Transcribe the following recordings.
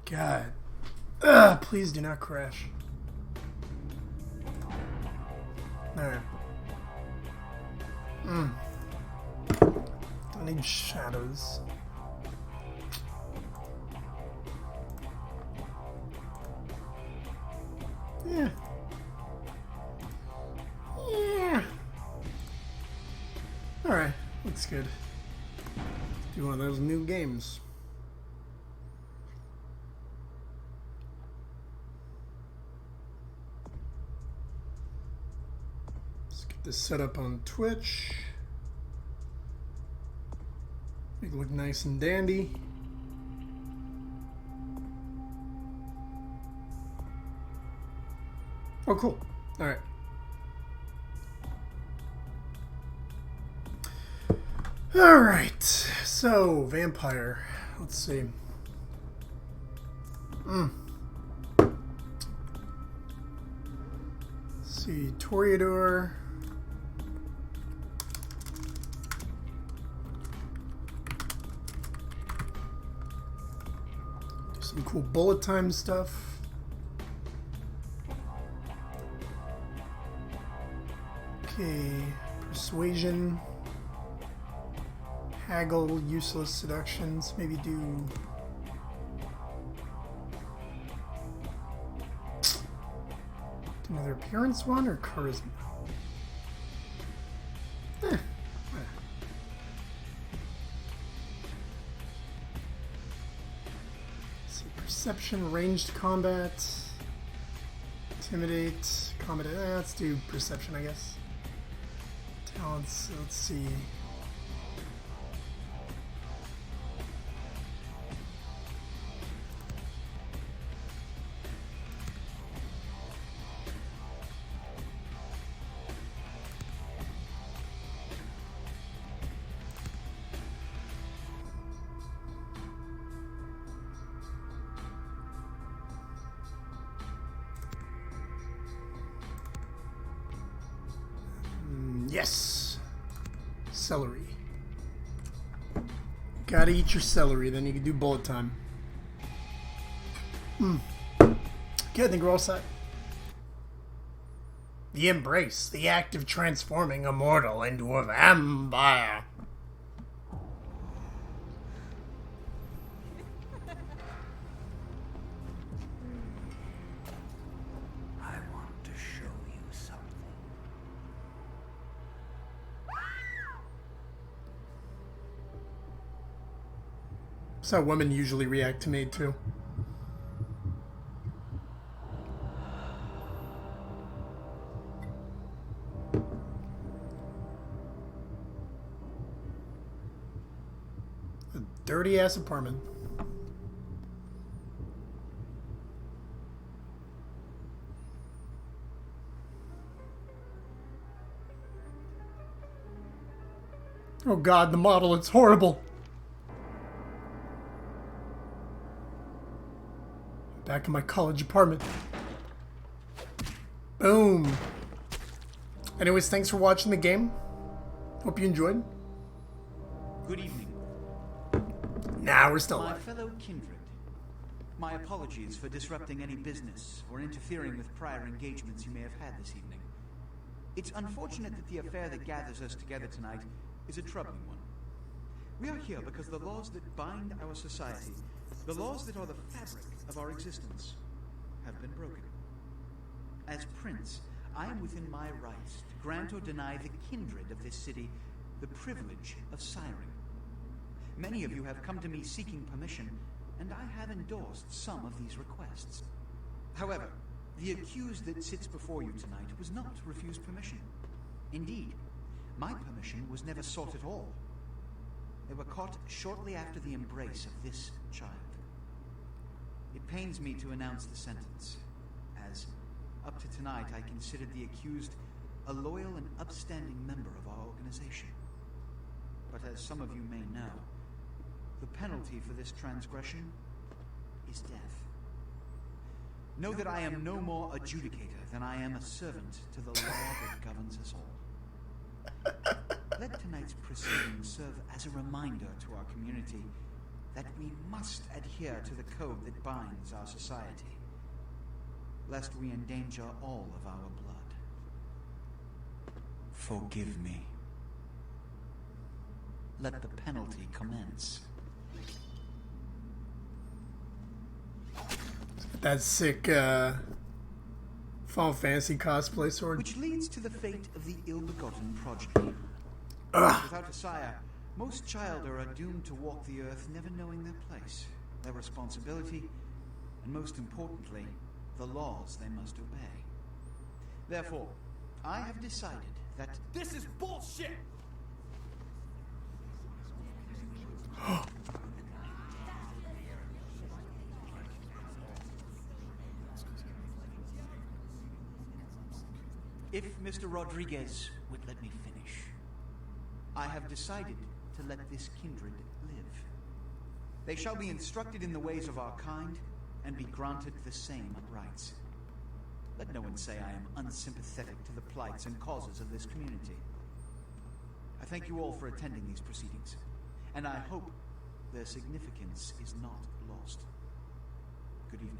God. Ugh, please do not crash. Alright. Don't need shadows. Yeah. Yeah. Alright, looks good. Do one of those new games. Let's get this set up on Twitch. Make it look nice and dandy. Oh, cool. Alright. Alright. So, vampire. Let's see. Let's see. Toreador. Do some cool bullet time stuff. Okay, persuasion, haggle, useless seductions. Maybe do another appearance one or charisma. Let's see, perception, ranged combat, intimidate, combat. Let's do perception, I guess. Talents, let's see. Yes! Celery. Gotta eat your celery, then you can do bullet time. Okay, I think we're all set. The embrace, the act of transforming a mortal into a vampire. That's how women usually react to me, too. A dirty-ass apartment. Oh God, the model, it's horrible. Back in my college apartment. Boom. Anyways, thanks for watching the game. Hope you enjoyed. Good evening. Nah, we're still My alive. fellow kindred, my apologies for disrupting any business or interfering with prior engagements you may have had this evening. It's unfortunate that the affair that gathers us together tonight is a troubling one. We are here because the laws that bind our society, the laws that are the fabric of our existence, have been broken. As Prince, I am within my rights to grant or deny the kindred of this city the privilege of siring. Many of you have come to me seeking permission, and I have endorsed some of these requests. However, the accused that sits before you tonight was not refused permission. Indeed, my permission was never sought at all. They were caught shortly after the embrace of this child. It pains me to announce the sentence, as up to tonight I considered the accused a loyal and upstanding member of our organization. But as some of you may know, the penalty for this transgression is death. Know that I am no more adjudicator than I am a servant to the law that governs us all. Let tonight's proceedings serve as a reminder to our community that we must adhere to the code that binds our society, lest we endanger all of our blood. Forgive me. Let the penalty commence. That sick Final Fantasy cosplay sword. Which leads to the fate of the ill-begotten progeny. Ugh. Without a sire, most children are doomed to walk the earth never knowing their place, their responsibility, and most importantly, the laws they must obey. Therefore, I have decided that this is bullshit! If Mr. Rodriguez would let me finish, I have decided to let this kindred live. They shall be instructed in the ways of our kind and be granted the same rights. Let no one say I am unsympathetic to the plights and causes of this community. I thank you all for attending these proceedings, and I hope their significance is not lost. Good evening.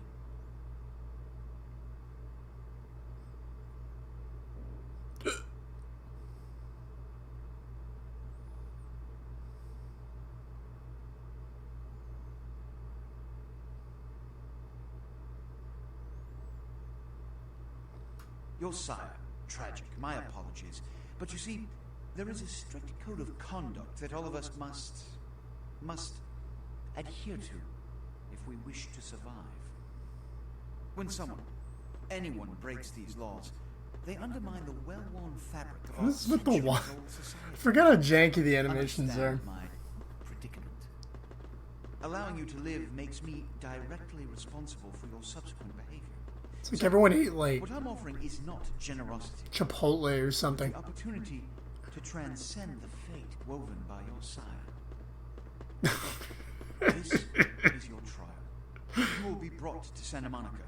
Your sire, tragic, my apologies. But you see, there is a strict code of conduct that all of us must adhere to if we wish to survive. When anyone breaks these laws, they undermine the well-worn fabric of our What's with the centuries-old one? society. I forgot how janky the animations are. Understand my predicament. Allowing you to live makes me directly responsible for your subsequent behavior. It's like everyone ate like What I'm offering is not generosity. Chipotle or something. The opportunity to transcend the fate woven by your sire. This is your trial. You will be brought to Santa Monica.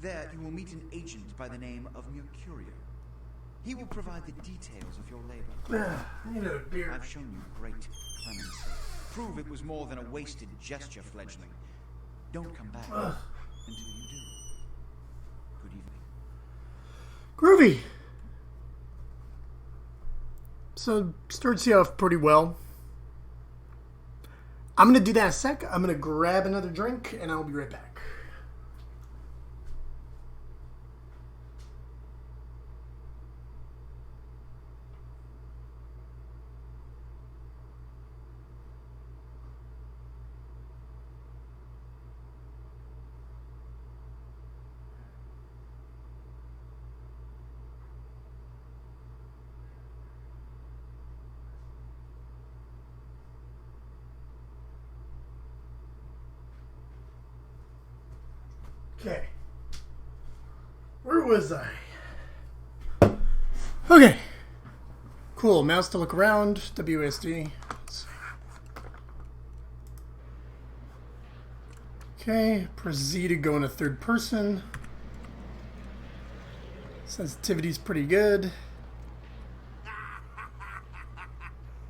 There you will meet an agent by the name of Mercurio. He will provide the details of your labor. I need a beer. I've shown you great clemency. Prove it was more than a wasted gesture, fledgling. Don't come back until you do. Good evening. Groovy. So starts you off pretty well. I'm gonna do that in a sec. I'm gonna grab another drink and I'll be right back. Okay. Where was I? Okay. Cool. Mouse to look around. WSD. Okay. Proceed to go in a third person. Sensitivity's pretty good.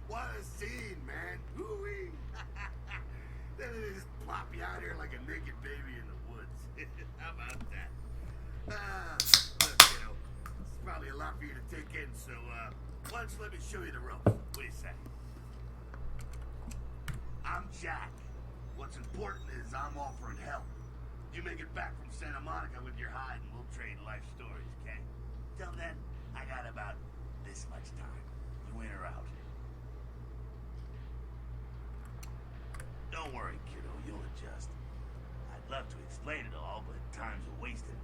What a scene, man. Hoo-wee. Then they just plop you out here like a naked baby in the woods. How about that? Look, it's probably a lot for you to take in, so, why don't you let me show you the ropes? What do you say? I'm Jack. What's important is I'm offering help. You make it back from Santa Monica with your hide and we'll trade life stories, okay? Till then, I got about this much time. You in or out? Don't worry, kiddo, you'll adjust. I'd love to explain it all, but time's a wasted.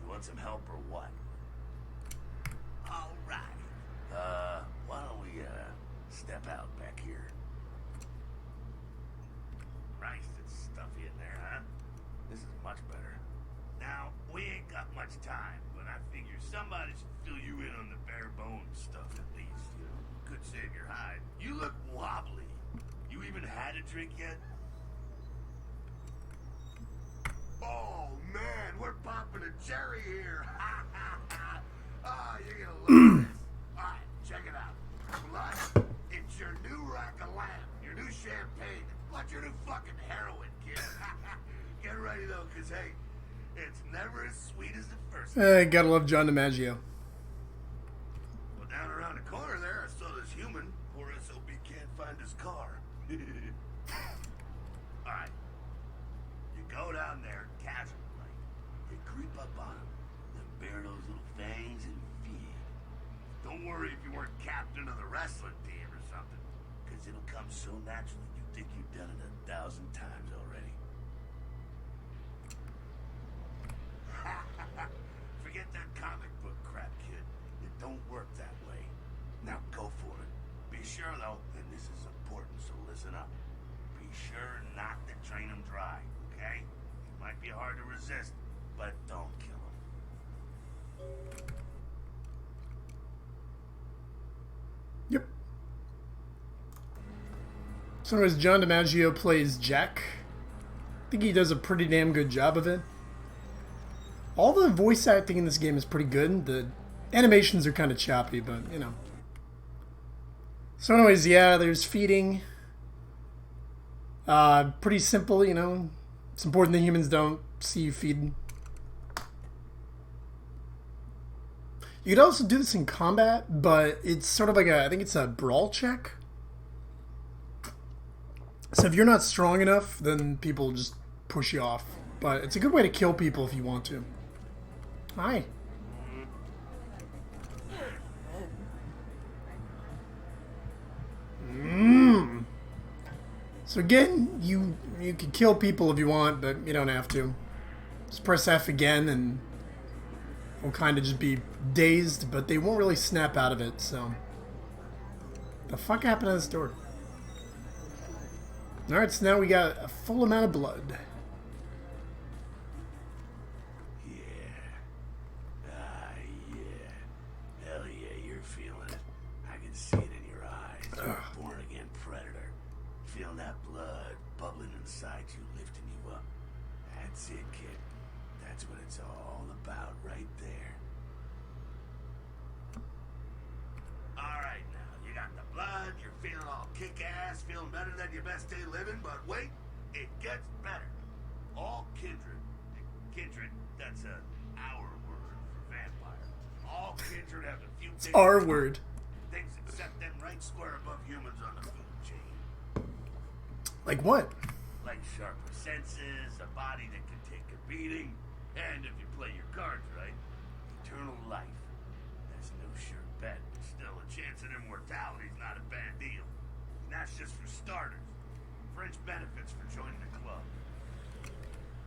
You want some help or what? All right. Why don't we, step out back here? Christ, it's stuffy in there, huh? This is much better. Now, we ain't got much time, but I figure somebody should fill you in on the bare bones stuff at least, you know. Could save your hide. You look wobbly. You even had a drink yet? Oh, man, we're popping a cherry here. Oh, you're gonna love this. All right, check it out. Blood, it's your new rack of lamb, your new champagne, like your new fucking already, though, because, hey, it's never as sweet as the first. Gotta love John DiMaggio. Well, down around the corner there, I saw this human. Poor SOB can't find his car. Alright. You go down there casually, like, you creep up on him, then bare those little fangs and feed. Don't worry if you weren't captain of the wrestling team or something, because it'll come so naturally you think you've done it 1,000 times already. Forget that comic book crap, kid. It don't work that way. Now go for it. Be sure, though, and this is important, so listen up. Be sure not to drain him dry, okay? It might be hard to resist, but don't kill him. Yep. So anyways, John DiMaggio plays Jack. I think he does a pretty damn good job of it. All the voice acting in this game is pretty good. The animations are kind of choppy, but, you know. So anyways, yeah, there's feeding. Pretty simple, you know. It's important that humans don't see you feed. You could also do this in combat, but it's sort of like I think it's a brawl check. So if you're not strong enough, then people just push you off. But it's a good way to kill people if you want to. Hi. So again, you can kill people if you want, but you don't have to. Just press F again and we'll kind of just be dazed, but they won't really snap out of it, so. The fuck happened to this door? Alright, so now we got a full amount of blood. Yeah. Hell yeah, you're feeling it. I can see it in your eyes. You're a born-again predator. Feeling that blood bubbling inside you, lifting you up. That's it, kid. That's what it's all about right there. Alright now, you got the blood, you're feeling all kick-ass, feeling better than your best day living, but wait, it gets better. All kindred, that's our word for vampire. All kindred have a few It's our word. things that set them right square above humans on the food chain. Like what? Like sharper senses, a body that can take a beating, and if you play your cards right, eternal life. That's no sure bet, but still a chance at immortality's not a bad deal. And that's just for starters. Fringe benefits for joining the club.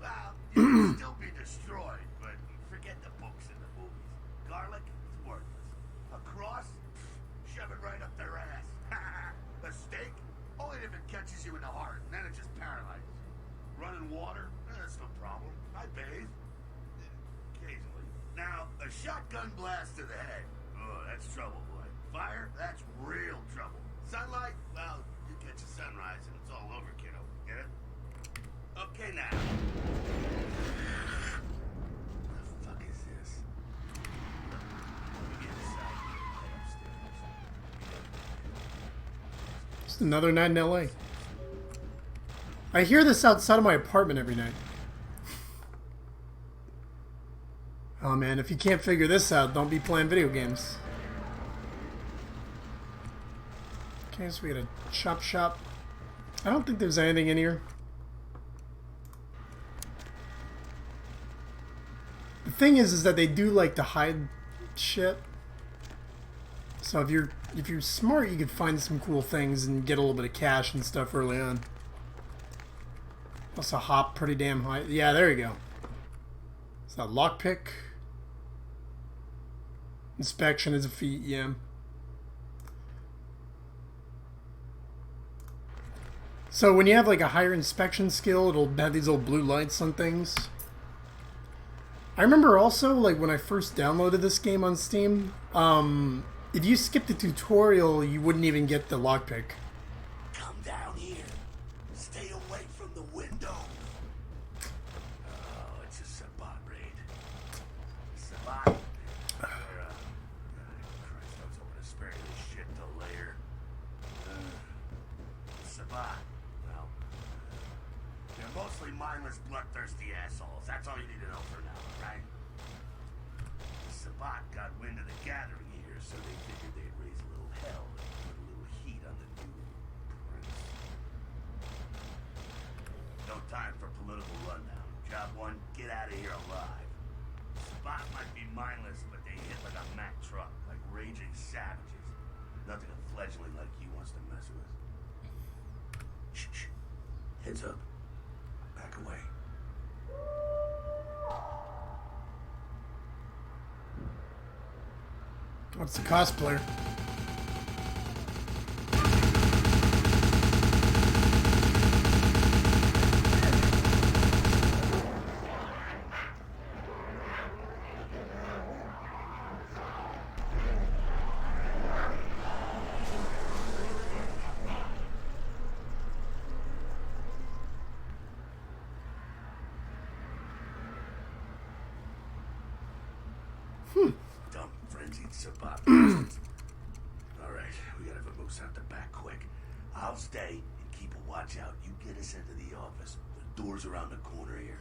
Well, you can still be destroyed, but forget the books and the movies. Garlic is worthless. A cross? Shove it right up their ass. A steak? Only if it catches you in the heart, and then it just paralyzes. Running water? That's no problem. I bathe. Occasionally. Now, a shotgun blast to the head. Oh, that's trouble, boy. Fire? That's real trouble. Sunlight? Well, you catch a sunrise and it's all over, kiddo. Get it? Okay, now. What the fuck is this? Let me get inside and head upstairs. Just another night in LA. I hear this outside of my apartment every night. Oh man, if you can't figure this out, don't be playing video games. Okay, so we got a chop shop. I don't think there's anything in here. The thing is that they do like to hide shit. So if you're smart, you could find some cool things and get a little bit of cash and stuff early on. Also hop pretty damn high. Yeah, there you go. Is that lockpick? Inspection is a feat, yeah. So when you have like a higher inspection skill, it'll have these little blue lights on things. I remember also, like when I first downloaded this game on Steam, if you skipped the tutorial, you wouldn't even get the lockpick. Come down here. Stay away from the window. Oh, it's a Sabat raid. Sabat. Christ, I was hoping to spare you this shit till later. Sabat. Well, they're mostly mindless, bloodthirsty assholes. That's all you need to know for now, right? Sabat got wind of the gathering here, so they figured they'd raise a little hell and put a little heat on the new prince. No time for political rundown. Job one, get out of here alive. Sabat might be mindless, but they hit like a Mack truck, like raging savages. Nothing a fledgling like you wants to mess with. Shh, shh. Heads up. Back away. What's the cosplayer? Dumb, frenzied Sabat. Alright, we gotta vamoose out the back quick. I'll stay and keep a watch out. You get us into the office. The door's around the corner here.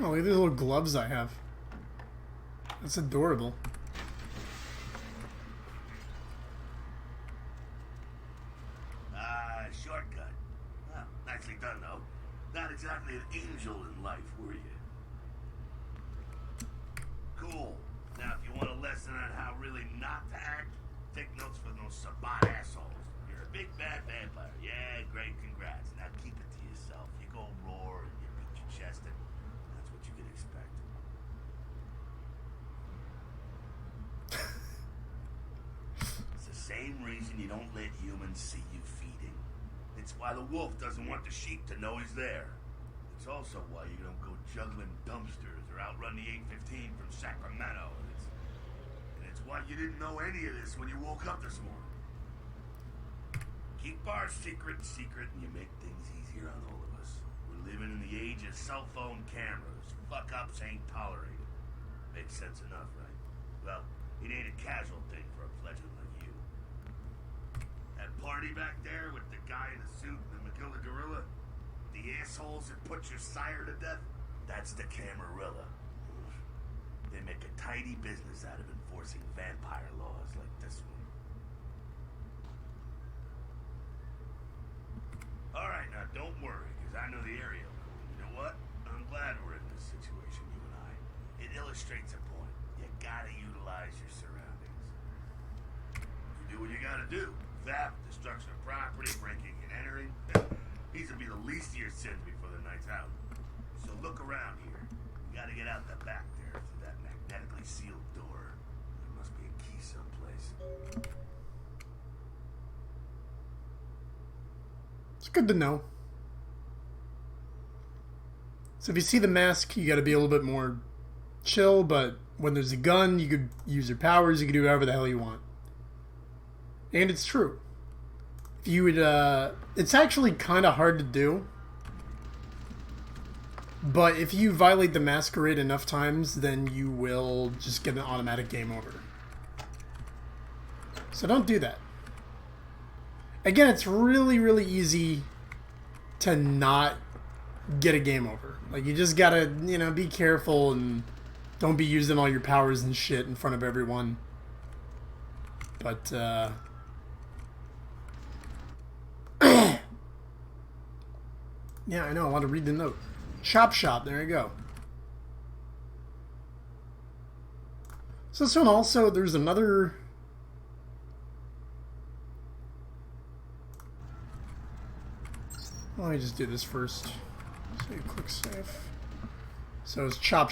Oh, look at these little gloves I have. That's adorable. Shortcut. Well, nicely done, though. Not exactly an angel in life, were you? Cool. Now, if you want a lesson on how really not to act, take notes from those Sabat assholes. You're a big bad vampire. Yeah, great, congrats. Now keep it to yourself. You go roar and you beat your chest, and that's what you can expect. It's the same reason you don't let humans see you feeding. It's why the wolf doesn't want the sheep to know he's there. It's also why you don't go juggling dumpsters or outrun the 815 from Sacramento. And it's why you didn't know any of this when you woke up this morning. Keep our secret and you make things easier on all of us. We're living in the age of cell phone cameras. Fuck-ups ain't tolerated. Makes sense enough, right? Well, it ain't a casual thing for a fledgling like you. That party back there with the guy in the suit and the McGilla gorilla? The assholes that put your sire to death? That's the Camarilla. They make a tidy business out of enforcing vampire laws like this one. Alright, now don't worry, because I know the area. You know what? I'm glad we're in this situation, you and I. It illustrates a point. You gotta utilize your surroundings. You do what you gotta do. Theft, destruction of property, breaking and entering. These will be the least of your sins before the night's out. So look around here. You gotta get out the back there through that magnetically sealed door. There must be a key someplace. It's good to know. So if you see the mask, you gotta be a little bit more chill, but when there's a gun, you could use your powers, you can do whatever the hell you want. And it's true. If you would, it's actually kind of hard to do. But if you violate the masquerade enough times, then you will just get an automatic game over. So don't do that. Again, it's really, really easy to not get a game over. Like, you just gotta, you know, be careful and don't be using all your powers and shit in front of everyone. But, yeah, I know. I want to read the note. Shop. There you go. So this one also, there's another... Let me just do this first. So you click save. So it's Chop.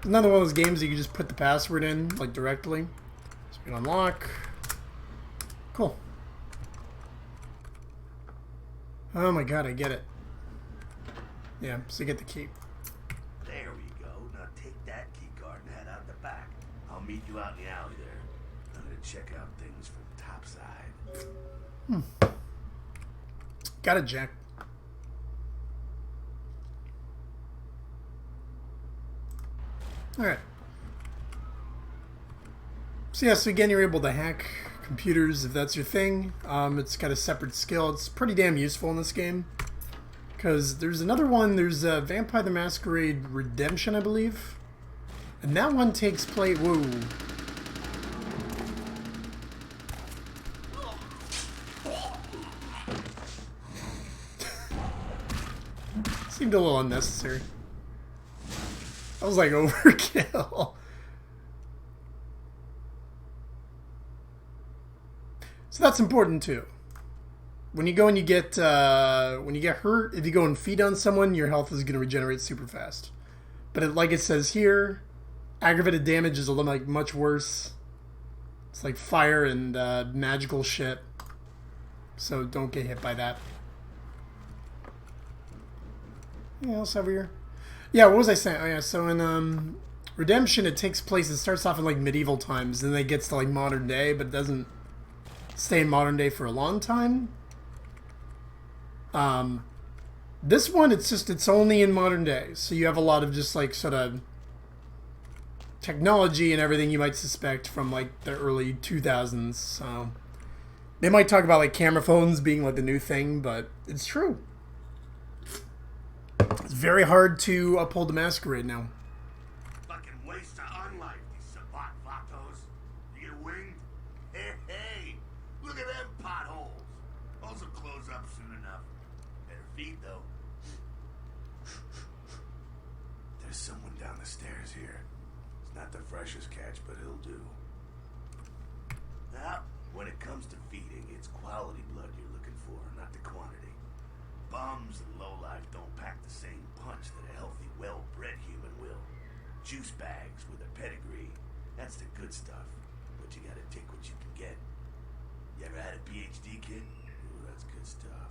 Another one of those games that you can just put the password in, like, directly. So we can unlock. Cool. Oh my god, I get it. Yeah, so get the key. There we go. Now take that key card and head out the back. I'll meet you out in the alley there. I'm gonna check out things from topside. Got it, Jack. Alright. So yeah, so again, you're able to hack computers if that's your thing. It's got a separate skill. It's pretty damn useful in this game. Because there's another one, there's Vampire the Masquerade Redemption, I believe. And that one takes place... Whoa. Seemed a little unnecessary. I was like overkill. So that's important too. When you go and you get hurt, if you go and feed on someone, your health is going to regenerate super fast. But like it says here, aggravated damage is a little like much worse. It's like fire and magical shit. So don't get hit by that. Anything else over here? Yeah, what was I saying? Oh yeah, so in Redemption, it takes place. It starts off in like medieval times, and then it gets to like modern day, but it doesn't stay in modern day for a long time. This one, it's only in modern day, so you have a lot of just like sort of technology and everything you might suspect from like the early 2000s. So they might talk about like camera phones being like the new thing, but it's true. It's very hard to uphold the Masquerade now. Fucking waste of unlife, these Sabat vatos. You get winged? Hey, look at them potholes. Those will close up soon enough. Better feed, though. There's someone down the stairs here. It's not the freshest catch, but he'll do. Now, when it comes to feeding, it's quality blood you're looking for, not the quantity. Bums and lowlife don't pack the same punch that a healthy, well-bred human will. Juice bags with a pedigree, that's the good stuff. But you gotta take what you can get. You ever had a PhD kid? Ooh, that's good stuff.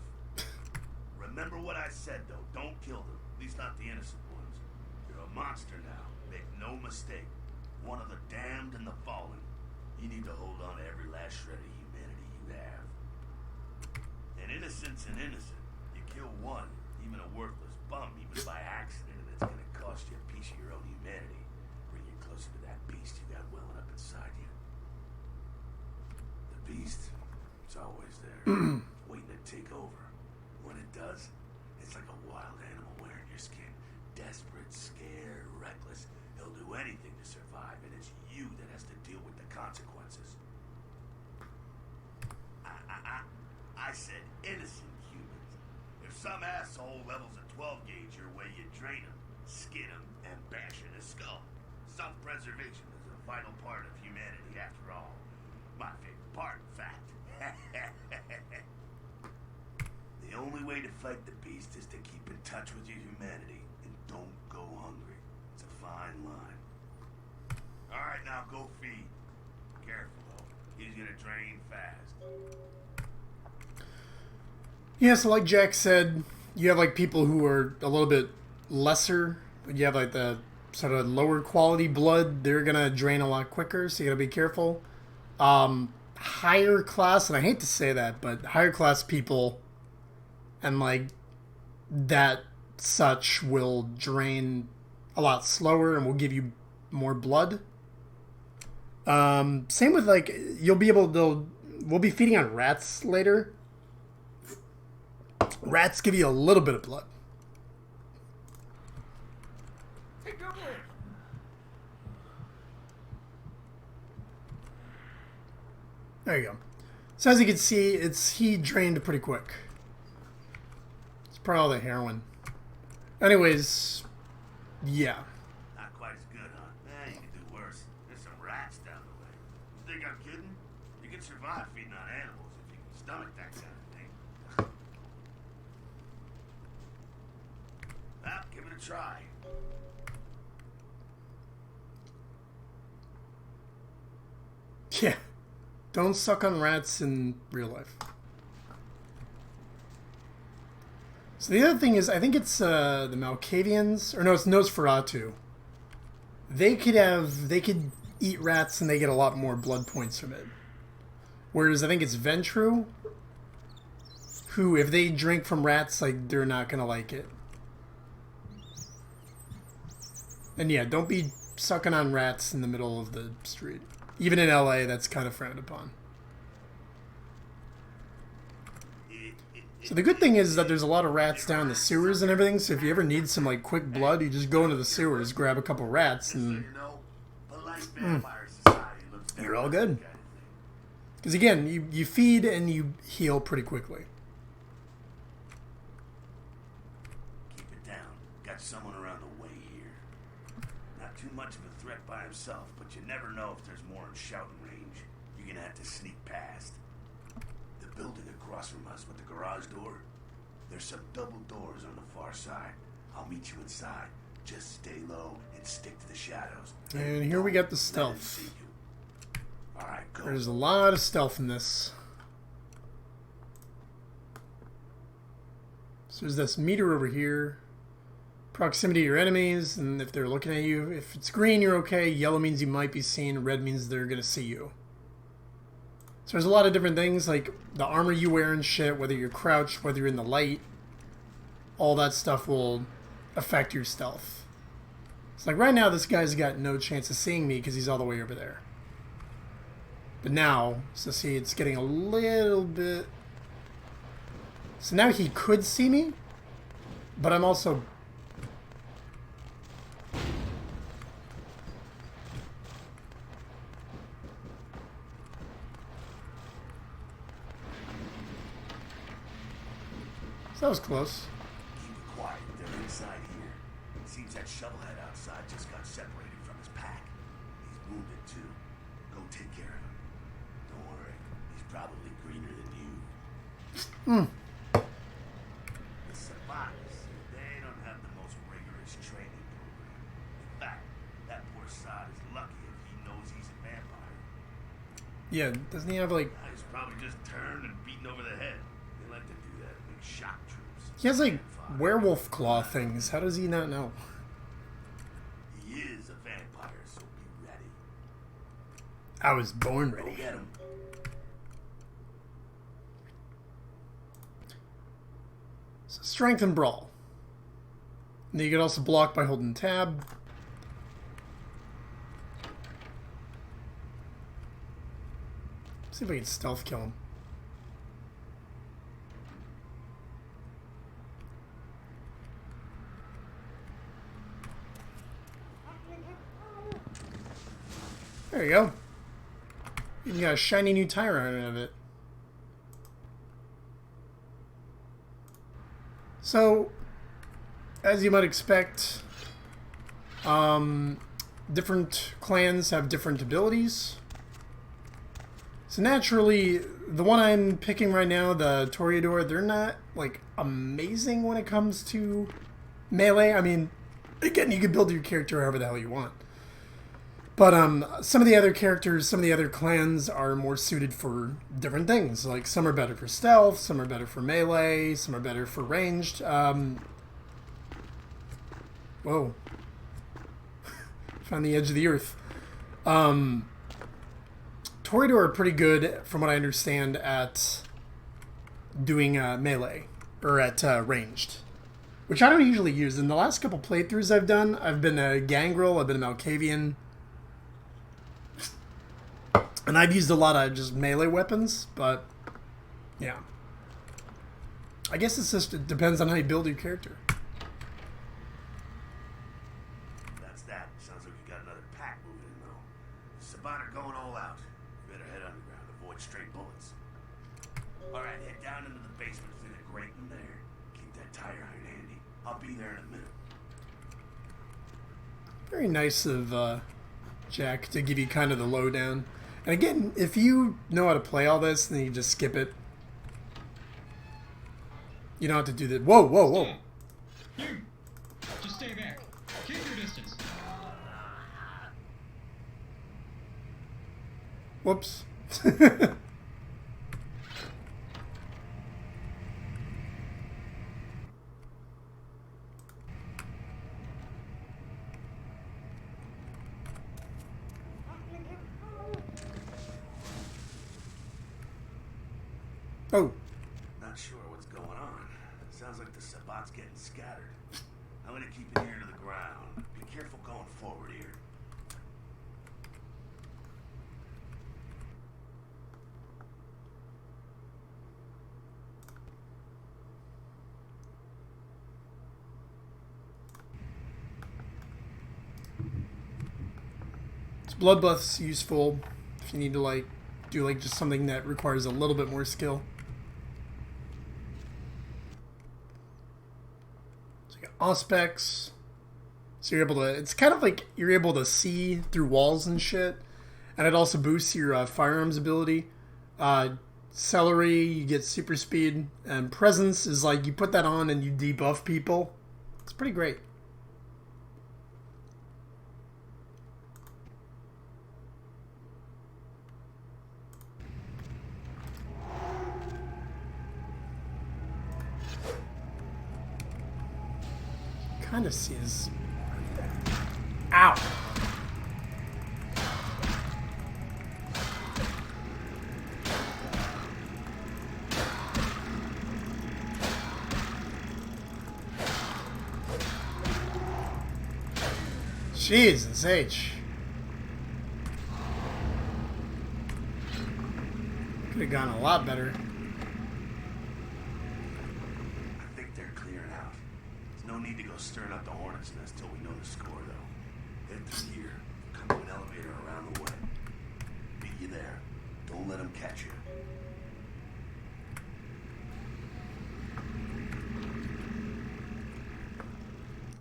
Remember what I said, though. Don't kill them. At least not the innocent ones. You're a monster now. Make no mistake. One of the damned and the fallen. You need to hold on to every last shred of humanity you have. And innocent's an innocent. Kill one, even a worthless bum, even by accident, and it's gonna cost you a piece of your own humanity. Bring you closer to that beast you got welling up inside you. The beast, it's always there, waiting to take over. When it does, it's like a wild animal wearing your skin. Desperate, scared, reckless. He'll do anything to survive, and it's you that has to deal with the consequences. I said innocent. If some asshole levels a 12 gauge your way, you drain him, skin him, and bash in his skull. Self-preservation is a vital part of humanity after all. My favorite part, in fact. The only way to fight the beast is to keep in touch with your humanity and don't go hungry. It's a fine line. Alright, now go feed. Careful though, he's gonna drain fast. Yeah, so like Jack said, you have like people who are a little bit lesser. You have like the sort of lower quality blood. They're going to drain a lot quicker, so you got to be careful. Higher class, and I hate to say that, but higher class people and like that such will drain a lot slower and will give you more blood. Same with like, you'll be able to, we'll be feeding on rats later. Rats give you a little bit of blood. There you go. So as you can see, he drained pretty quick. It's probably all the heroin. Anyways, yeah. Not quite as good, huh? You can do worse. There's some rats down the way. You think I'm kidding? You can survive feeding on animals if you can stomach that kind of thing. Well, give it a try. Yeah. Don't suck on rats in real life. So the other thing is, I think it's the Malkavians, or no, it's Nosferatu. They could eat rats and they get a lot more blood points from it. Whereas I think it's Ventru. who, if they drink from rats, like, they're not gonna like it. And yeah, don't be sucking on rats in the middle of the street. Even in LA, that's kind of frowned upon. So the good thing is that there's a lot of rats down in the sewers and everything, so if you ever need some, like, quick blood, you just go into the sewers, grab a couple rats, and you're all good. Because again, you feed and you heal pretty quickly. Keep it down. Got someone around the way here. Not too much of a threat by himself, but you never know if there's more in shouting range. You're gonna have to sneak past. The building across from us with the garage door, there's some double doors on the far side. I'll meet you inside. Just stay low and stick to the shadows. And here we got the stealth. All right, go. There's a lot of stealth in this. So there's this meter over here. Proximity to your enemies, and if they're looking at you. If it's green, you're okay. Yellow means you might be seen. Red means they're going to see you. So there's a lot of different things, like the armor you wear and shit, whether you're crouched, whether you're in the light. All that stuff will affect your stealth. It's like right now, this guy's got no chance of seeing me because he's all the way over there. But now, so see, it's getting a little bit... So now he could see me, but I'm also... So that was close. Keep it quiet. They're inside here. Seems that shovelhead outside just got separated from his pack. He's wounded too. Go take care of him. Don't worry. He's probably greener than you. The Sabanas, they don't have the most rigorous training program. In fact, that poor sod is lucky if he knows he's a vampire. Yeah, doesn't he have like... He's probably just turned and beaten over the head. They like to do that. Big shock troops. He has like werewolf claw things. How does he not know? He is a vampire, so be ready. I was born Go ready. get him. So strength and brawl. And then you can also block by holding tab. See if I can stealth kill him. There you go. Even got a shiny new tire out of it. So, as you might expect, different clans have different abilities. So naturally, the one I'm picking right now, the Toreador, they're not, like, amazing when it comes to melee. I mean, again, you can build your character however the hell you want. But some of the other characters, some of the other clans are more suited for different things. Like, some are better for stealth, some are better for melee, some are better for ranged. Whoa. Found the edge of the earth. Toreador are pretty good, from what I understand, at doing melee, or at ranged. Which I don't usually use. In the last couple playthroughs I've done, I've been a Gangrel, I've been a Malkavian. And I've used a lot of just melee weapons, but yeah. I guess it's just, it depends on how you build your character. That's that. Sounds like we got another pack moving in though. Sabana going all out. Better head underground, avoid stray bullets. Alright, head down into the basement through the grate in there. Keep that tire iron handy. I'll be there in a minute. Very nice of Jack to give you kind of the lowdown. And again, if you know how to play all this, then you just skip it. You don't have to do that. Whoa, whoa, whoa. You! Just stay back. Keep your distance. Whoops. Oh. Not sure what's the Sabat's getting scattered. I'm gonna keep an ear to the ground. Be careful going forward here. Bloodbath's useful if you need to like do like just something that requires a little bit more skill. So you got Auspex. So you're able to, it's kind of like you're able to see through walls and shit. And it also boosts your firearms ability. Celery, you get super speed. And Presence is like you put that on and you debuff people. It's pretty great. Kind of sees. Ow! Jesus H. Could have gone a lot better. I think they're clearing out. There's no need to go stirring up the hornet's nest till we know the score, though. Head through here. Come to an elevator around the way. Meet you there. Don't let them catch you.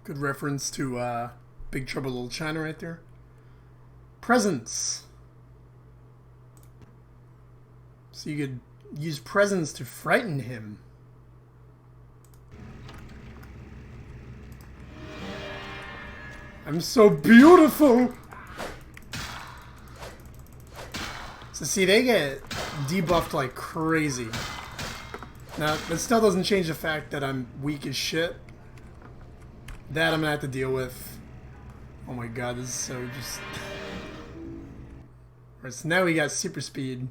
Good reference to Big Trouble Little China right there. Presence. So you could use presence to frighten him. I'm so beautiful! So see, they get debuffed like crazy. Now, that still doesn't change the fact that I'm weak as shit. That I'm gonna have to deal with. Oh my god, this is so just... Alright, so now we got super speed.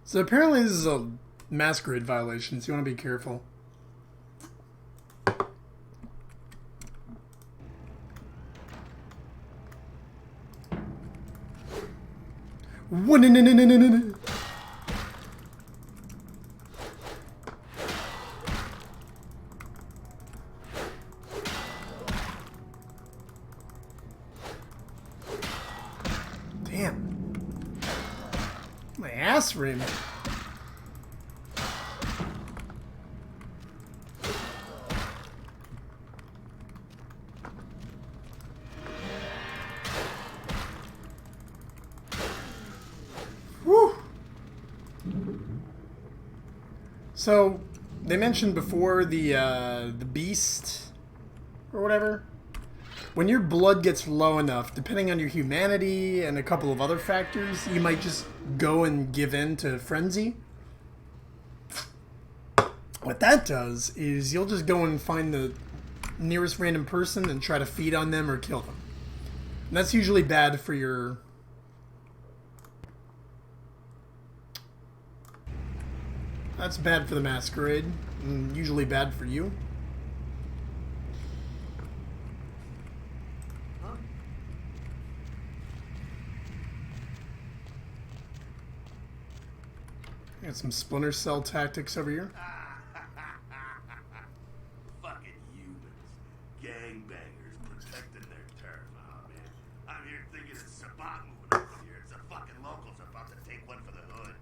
So apparently this is a masquerade violation, so you want to be careful. Whoa. Damn. My ass rim. Woo. So, they mentioned before the beast or whatever. When your blood gets low enough, depending on your humanity and a couple of other factors, you might just go and give in to frenzy. What that does is you'll just go and find the nearest random person and try to feed on them or kill them. And that's usually bad for your... That's bad for the masquerade, and usually bad for you. Got some Splinter Cell tactics over here. Fucking humans. Gangbangers protecting their turf. Oh, man. I'm here thinking it's Sabat moving over here. It's the fucking locals about to take one for the hood.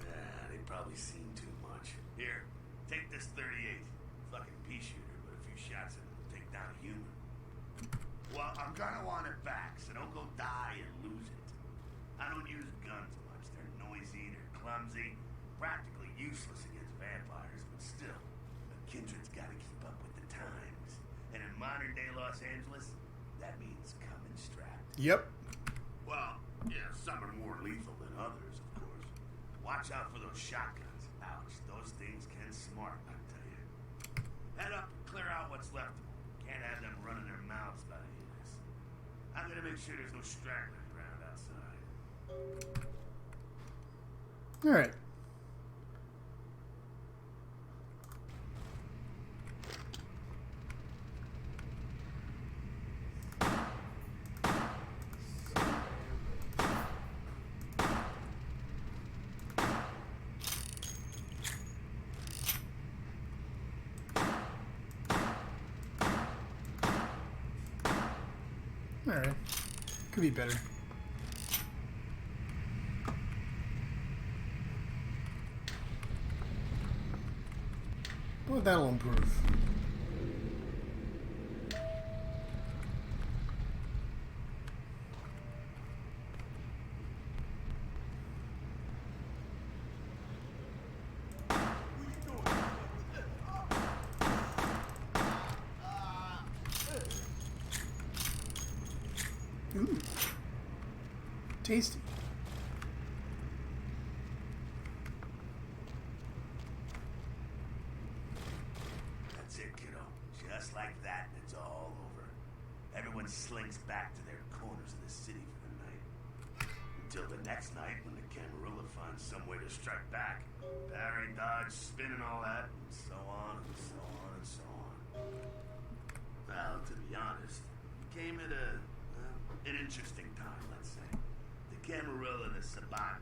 Yeah, they probably seen too much. Here, take this 38. Fucking pea shooter, but a few shots and it'll take down a human. Well, I'm gonna want it back, so don't go die and lose it. I don't use guns much. They're noisy, they're clumsy, practically useless against vampires, but still, a kindred's gotta keep up with the times. And in modern day Los Angeles, that means coming strapped. Yep. Well, yeah, some are more lethal than others, of course. Watch out for those shotguns. Ouch, those things can smart, I tell you. Head up and clear out what's left of them. Can't have them running their mouths about any of this. I'm gonna make sure there's no stragglers around outside. Alright. Alright. Could be better. But that'll improve. Ooh. Tasty. That's it, kiddo. Just like that, it's all over. Everyone slinks back to their corners of the city for the night. Until the next night when the Camarilla finds some way to strike back. Parry, dodge, spin and all that, and so on and so on and so on. Well, to be honest, it came at an interesting time, let's say. The Camarilla and the Sabat.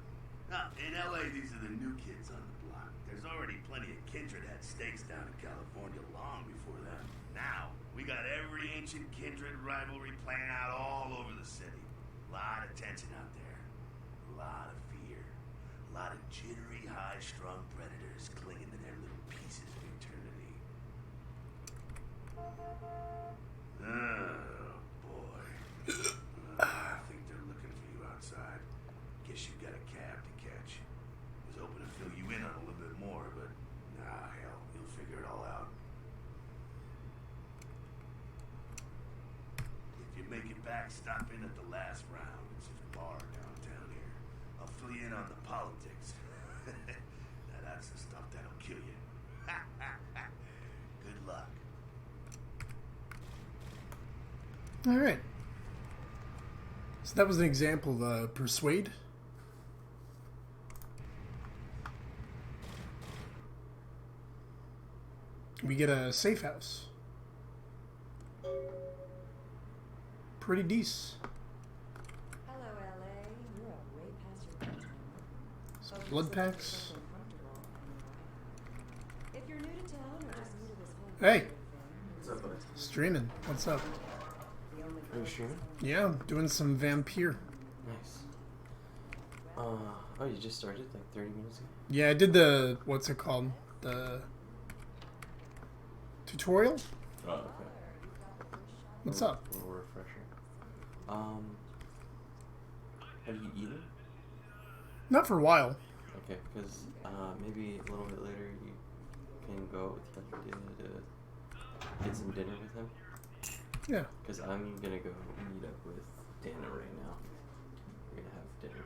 Now, in LA, these are the new kids on the block. There's already plenty of kindred had stakes down in California long before them. Now, we got every ancient kindred rivalry playing out all over the city. A lot of tension out there. A lot of fear. A lot of jittery, high-strung predators clinging to their little pieces of eternity. Oh, boy. I think they're looking for you outside. Guess you got a cab to catch. Was hoping to fill you in on a little bit more, but nah, hell, you'll figure it all out. If you make it back, stop in at the last round. It's a bar downtown here. I'll fill you in on the politics. Now that's the stuff that'll kill you. Good luck. All right. So that was an example of Persuade. We get a safe house. Pretty decent. Hello, LA. You are way past your bedtime. Some Hope blood you're still packs. feeling comfortable anyway. If you're new to town or just new to this whole Hey. thing, What's up, buddy? Streaming. What's up? the only Are you streaming? Yeah, I'm doing some Vampire. Nice. Oh, you just started like 30 minutes ago? Yeah, I did the, what's it called? The tutorial? Oh, okay. What's A up? little refresher. Have you eaten? Not for a while. Okay, because maybe a little bit later you can go out with Dana to get some dinner with him. Yeah. Because I'm gonna go meet up with Dana right now. We're gonna have dinner.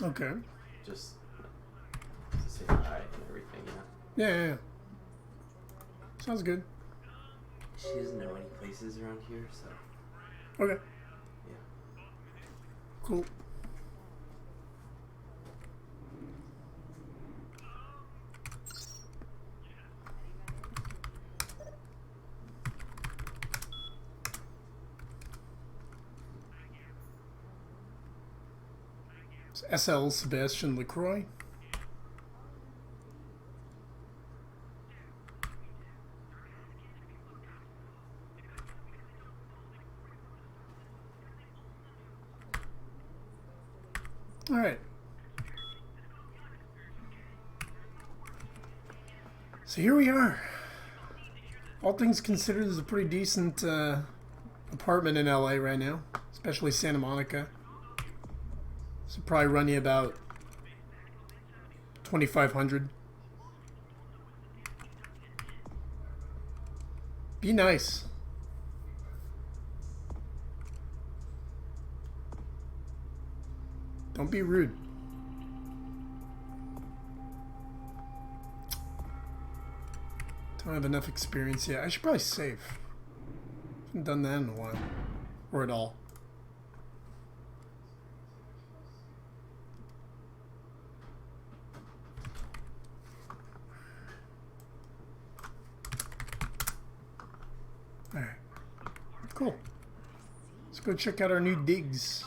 Okay. Just to say hi and everything, you know? Yeah. Sounds good. She doesn't know any places around here, so Okay. yeah. Cool. It's SL Sebastian LaCroix. All right. So here we are. All things considered, this is a pretty decent apartment in LA right now, especially Santa Monica. This will probably run you about $2,500. Be nice. Don't be rude. Don't have enough experience yet. I should probably save. Haven't done that in a while. Or at all. Alright. Cool. Let's go check out our new digs.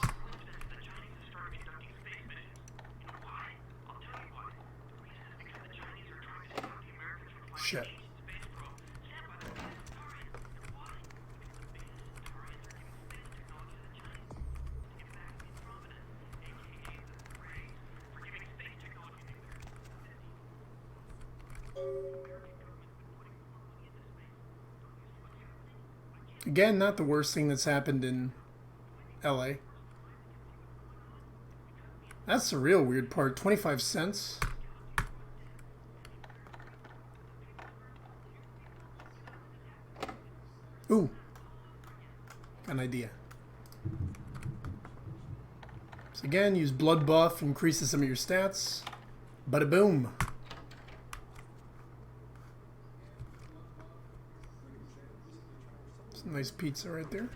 Shit. Again, not the worst thing that's happened in LA. That's the real weird part. 25 cents. Ooh. Got an idea. So again, use blood buff, increases some of your stats. Bada boom. Some nice pizza right there.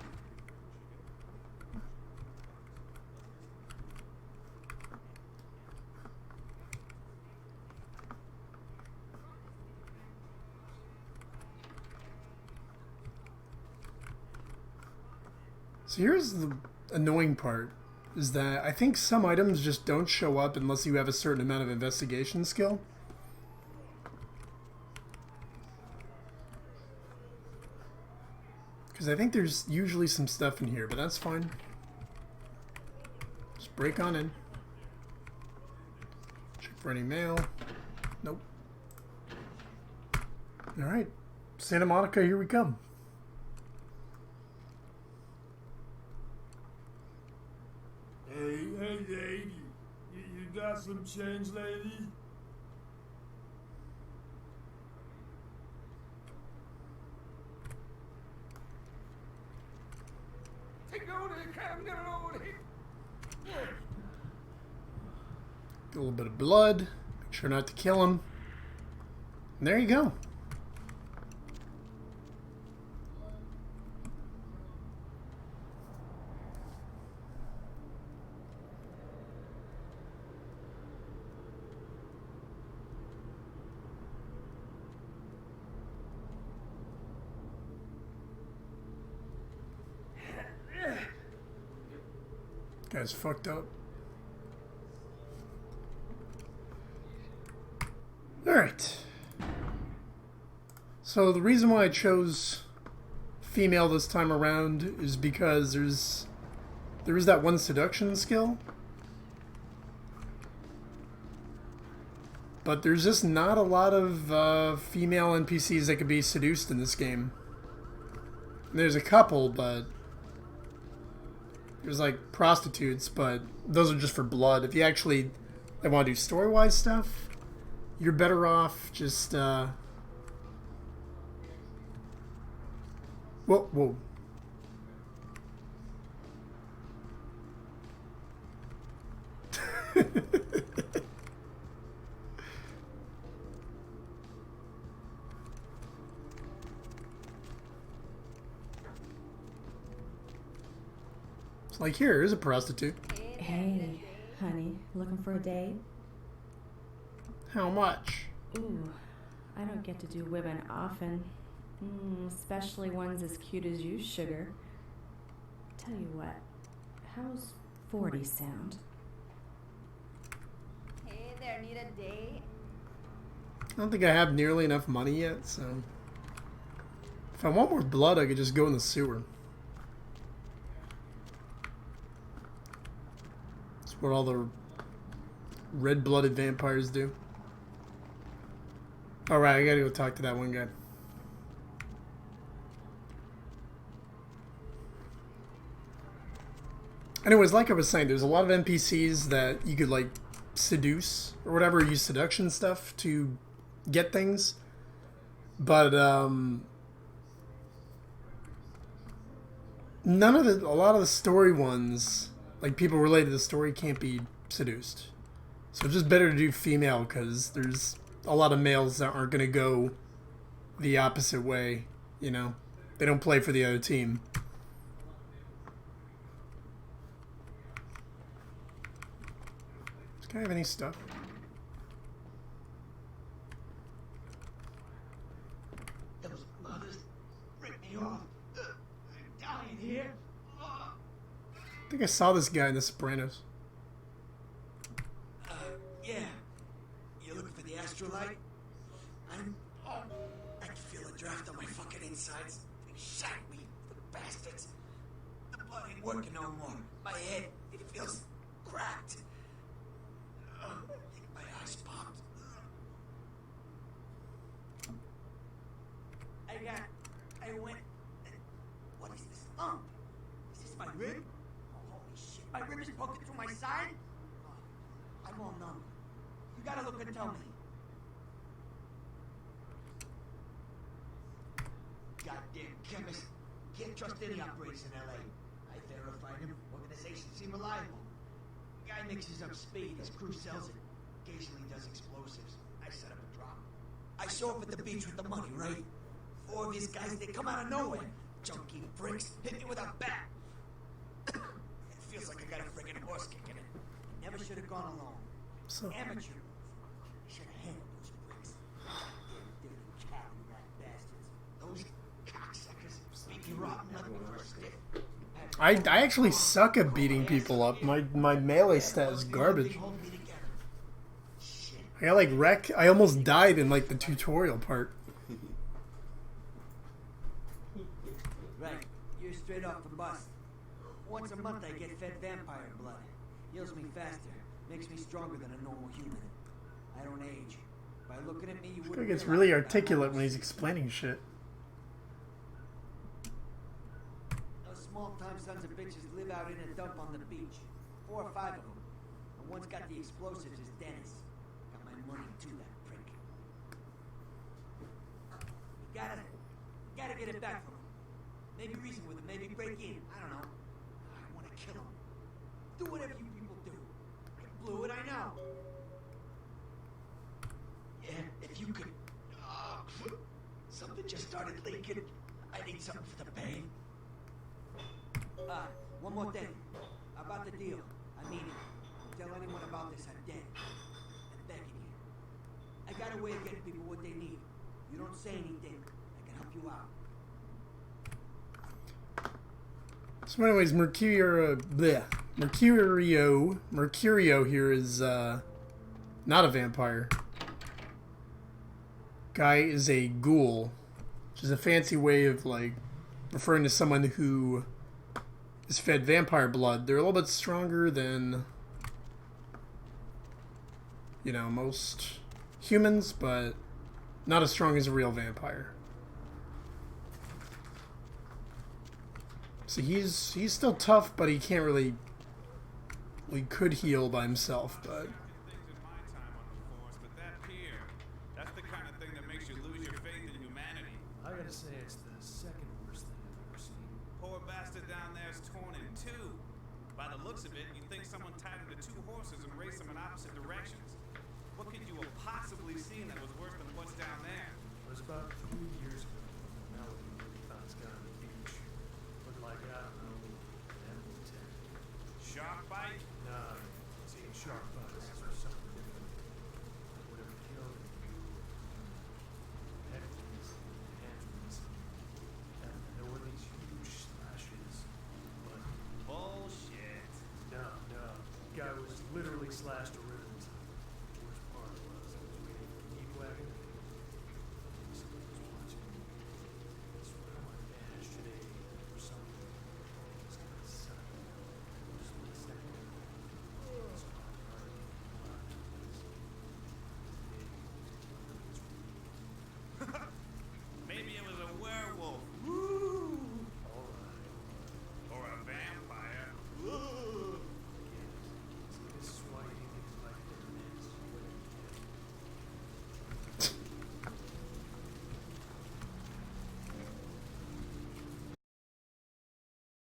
So here's the annoying part, is that I think some items just don't show up unless you have a certain amount of investigation skill. Because I think there's usually some stuff in here, but that's fine. Just break on in. Check for any mail. Nope. Alright. Santa Monica, here we come. Hey, lady. You got some change, lady? Take on it, come on it. Get a little bit of blood. Make sure not to kill him. And there you go. Guy's fucked up. Alright. So the reason why I chose female this time around is because there is that one seduction skill. But there's just not a lot of female NPCs that could be seduced in this game. There's a couple, but there's like prostitutes, but those are just for blood. If you actually want to do story-wise stuff, you're better off just whoa, whoa. It's like, here's a prostitute. Hey, honey, looking for a date? How much? Ooh, I don't get to do women often. Especially ones as cute as you, sugar. Tell you what, how's 40 sound? Hey there, need a date? I don't think I have nearly enough money yet, so if I want more blood, I could just go in the sewer. That's what all the red-blooded vampires do. Alright, I gotta go talk to that one guy. Anyways, like I was saying, there's a lot of NPCs that you could, like, seduce or whatever, use seduction stuff to get things. But, a lot of the story ones, like, people related to the story can't be seduced. So it's just better to do female, because there's a lot of males that aren't going to go the opposite way, you know? They don't play for the other team. Does this guy have any stuff? Those mothers ripped me off. I'm dying here. I think I saw this guy in The Sopranos. Yeah. You looking for the astrolight? I can feel a draft on my fucking insides. They shot me, the bastards. The blood ain't working no more. My head, it feels cracked. I think my eyes popped. It's like, here, here's a prostitute. How much? I went. What is this lump? Is this my rib? Oh, holy shit! My rib is poking through my side. Oh, I'm all numb. You gotta look and tell me. Goddamn chemist. Can't trust any operators in LA. I verified him. Organizations seem reliable. The guy mixes up speed. His crew sells it. Occasionally does explosives. I set up a drop. I show up at the beach with the money, right? 4 of these guys, they come out of nowhere. Junky pricks hit me with a bat. It feels like I got a friggin' horse kicking it. Never should have gone alone. So Amateur. Should have handled those pricks. Goddamn dirty cattle rat bastards. Those cocksuckers. Speaking rotten nothing for a stick. I actually suck at beating people up. My melee stat is garbage. I got like wreck. I almost died in like the tutorial part. Right, you're straight off the bus. Once a month I get fed vampire blood. Heals me faster, makes me stronger than a normal human. I don't age. By looking at me, you This guy wouldn't gets realize really that articulate when he's explaining shit. Those small-time sons of bitches live out in a dump on the beach. 4 or 5 of them. And one's got the explosives is Dennis. Got my money too, that prick. You gotta get it back from him. Maybe reason with him, maybe break in. I don't know. I want to kill him. Do whatever you people do. I blew it, I know. Yeah, if you could... something just started leaking. I need something for the pain. One more thing. About the deal. I mean it. Don't tell anyone about this, I'm dead. I'm begging you. I got a way of getting people what they need. You don't say anything, I can help you out. So anyways, Mercurio here is not a vampire. Guy is a ghoul, which is a fancy way of like referring to someone who is fed vampire blood. They're a little bit stronger than, you know, most humans, but not as strong as a real vampire. So he's still tough, but he can't really... Well, he could heal by himself, but... That's the kind of thing that makes you lose your faith in humanity. I gotta say, it's the second worst thing I've ever seen. Poor bastard down there is torn in 2. By the looks of it, you'd think someone tied him to 2 horses and raced them in opposite directions. What could you have possibly seen that was worse than what's down there?